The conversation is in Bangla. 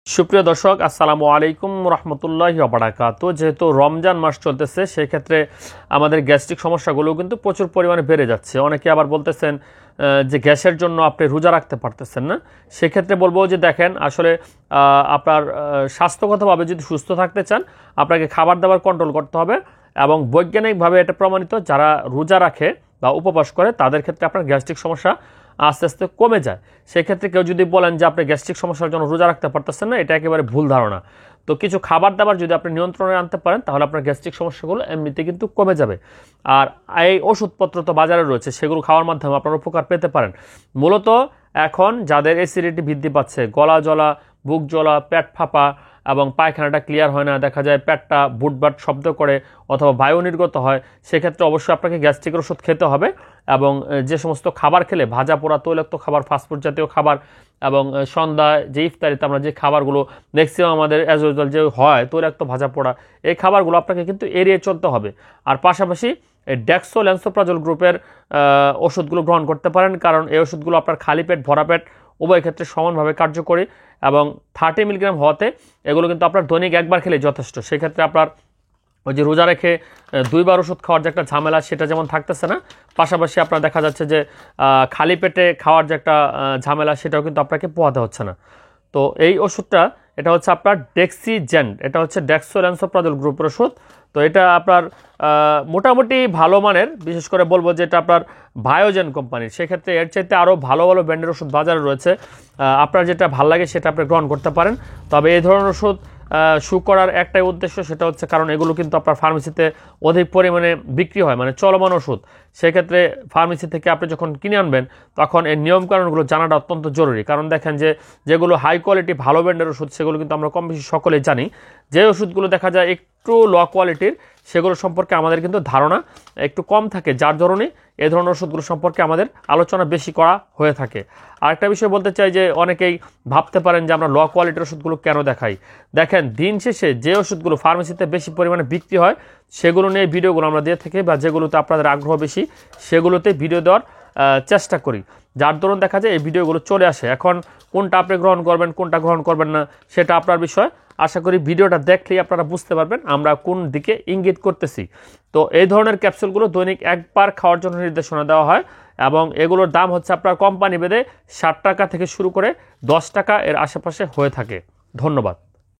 সুপ্রিয় দর্শক আসসালামু আলাইকুম রহমতুল্লাহি ওয়া বারাকাতুহু। যেহেতু রমজান মাস চলতেছে সেক্ষেত্রে আমাদের গ্যাস্ট্রিক সমস্যাগুলো কিন্তু প্রচুর পরিমাণে বেড়ে যাচ্ছে। অনেকে আবার বলতেছেন যে গ্যাসের জন্য আপনি রোজা রাখতে পারতেছেন না। সেক্ষেত্রে বলবো যে দেখেন আসলে আপনার স্বাস্থ্যগতভাবে যদি সুস্থ থাকতে চান আপনাকে খাবার দাবার কন্ট্রোল করতে হবে, এবং বৈজ্ঞানিকভাবে এটা প্রমাণিত যারা রোজা রাখে বা উপবাস করে তাদের ক্ষেত্রে আপনার গ্যাস্ট্রিক সমস্যা আস্তে আস্তে কমে যায়। সেক্ষেত্রে কেউ যদি বলেন যে আপনি গ্যাস্ট্রিক সমস্যার জন্য রোজা রাখতে পারতেছেন না, এটা একেবারে ভুল ধারণা। তো কিছু খাবার দাবার যদি আপনি নিয়ন্ত্রণে আনতে পারেন তাহলে আপনার গ্যাস্ট্রিক সমস্যাগুলো এমনিতে কিন্তু কমে যাবে। আর এই ওষুধপত্র তো বাজারে রয়েছে, সেগুলো খাওয়ার মাধ্যমে আপনারা উপকার পেতে পারেন। মূলত এখন যাদের অ্যাসিডিটি বৃদ্ধি পাচ্ছে, গলা জ্বলা, বুক জ্বলা, পেট ফাঁপা এবং পায়খানাটা ক্লিয়ার হয় না, দেখা যায় পেটটা বুটবাট শব্দ করে অথবা বায়ু নির্গত হয়, সেক্ষেত্রে অবশ্যই আপনাকে গ্যাস্ট্রিকের ওষুধ খেতে হবে। এবং যে সমস্ত খাবার খেলে ভাজা পোড়া তৈলাক্ত খাবার, ফাস্টফুড জাতীয় খাবার এবং সন্ধ্যায় যে ইফতারিতে আমরা যে খাবারগুলো ম্যাক্সিমাম আমাদের অ্যাজ ইউজুয়াল যে হয় তৈলাক্ত ভাজা পোড়া, এই খাবারগুলো আপনাকে কিন্তু এড়িয়ে চলতে হবে। আর পাশাপাশি এই ডেক্সো ল্যান্সোপ্রাজল গ্রুপের ওষুধগুলো গ্রহণ করতে পারেন, কারণ এই ওষুধগুলো আপনার খালি পেট ভরা পেট উভয় ক্ষেত্রে সমানভাবে কার্যকরী, এবং 30 মিলিগ্রাম হওয়াতে এগুলো কিন্তু আপনার দৈনিক একবার খেলে যথেষ্ট। সেক্ষেত্রে আপনার ওই যে রোজা রেখে 2 বার ওষুধ খাওয়ার যে একটা ঝামেলা সেটা যেমন থাকতেছে না, পাশাপাশি আপনার দেখা যাচ্ছে যে খালি পেটে খাওয়ার যে একটা ঝামেলা সেটাও কিন্তু আপনাকে পোহাতে হচ্ছে না। তো এই ওষুধটা এটা হচ্ছে আপনার ডেক্সিজেন্ট, এটা হচ্ছে ডেক্সোল্যান্সোপ্রাজল গ্রুপের ওষুধ। তো এটা আপনার মোটামুটি ভালো মানের, বিশেষ করে বলবো যে এটা আপনার বায়োজেন কোম্পানির। সেক্ষেত্রে এর চাইতে আরও ভালো ভালো ব্র্যান্ডের ওষুধ বাজারে রয়েছে, আপনার যেটা ভালো লাগে সেটা আপনি গ্রহণ করতে পারেন। তবে এই ধরনের ওষুধ শু করার একটাই উদ্দেশ্য, সেটা হচ্ছে কারণ এগুলো কিন্তু আপনার ফার্মেসিতে অধিক পরিমাণে বিক্রি হয়, মানে চলমান ওষুধ। সেক্ষেত্রে ফার্মেসি থেকে আপনি যখন কিনে আনবেন তখন এই নিয়মকানুনগুলো জানাটা অত্যন্ত জরুরি। কারণ দেখেন যে যেগুলো হাই কোয়ালিটি ভালো ব্র্যান্ডের ওষুধ সেগুলো কিন্তু আমরা কম বেশি সকলেই জানি। যে ওষুধগুলো দেখা যায় একটু লো কোয়ালিটির সেগুলো সম্পর্কে আমাদের কিন্তু ধারণা একটু কম থাকে, যার ধরনের এই ধরনের ওষুধগুলো সম্পর্কে আমাদের আলোচনা বেশি করা হয়ে থাকে। আরেকটা বিষয় বলতে চাই যে অনেকেই ভাবতে পারেন যে আমরা লো কোয়ালিটির ওষুধগুলো কেন দেখাই। দেখেন দিন শেষে যে ওষুধগুলো ফার্মেসিতে বেশি পরিমাণে বিক্রি হয় সেগুলো নিয়ে ভিডিওগুলো আমরা দিয়ে থাকি, বা যেগুলোতে আপনাদের আগ্রহ বেশি সেগুলোতে ভিডিও দেওয়ার চেষ্টা করি, যার দরুন দেখা যায় এই ভিডিওগুলো চলে আসে। এখন কোনটা আপনি গ্রহণ করবেন কোনটা গ্রহণ করবেন না সেটা আপনার বিষয়। আশা করি ভিডিওটা দেখলেই আপনারা বুঝতে পারবেন আমরা কোন দিকে ইঙ্গিত করতেছি। তো এই ধরনের ক্যাপসুলগুলো দৈনিক একবার খাওয়ার জন্য নির্দেশনা দেওয়া হয়, এবং এগুলোর দাম হচ্ছে আপনার কোম্পানি ভেদে 60 টাকা থেকে শুরু করে 10 টাকা এর আশেপাশে হয়ে থাকে। ধন্যবাদ।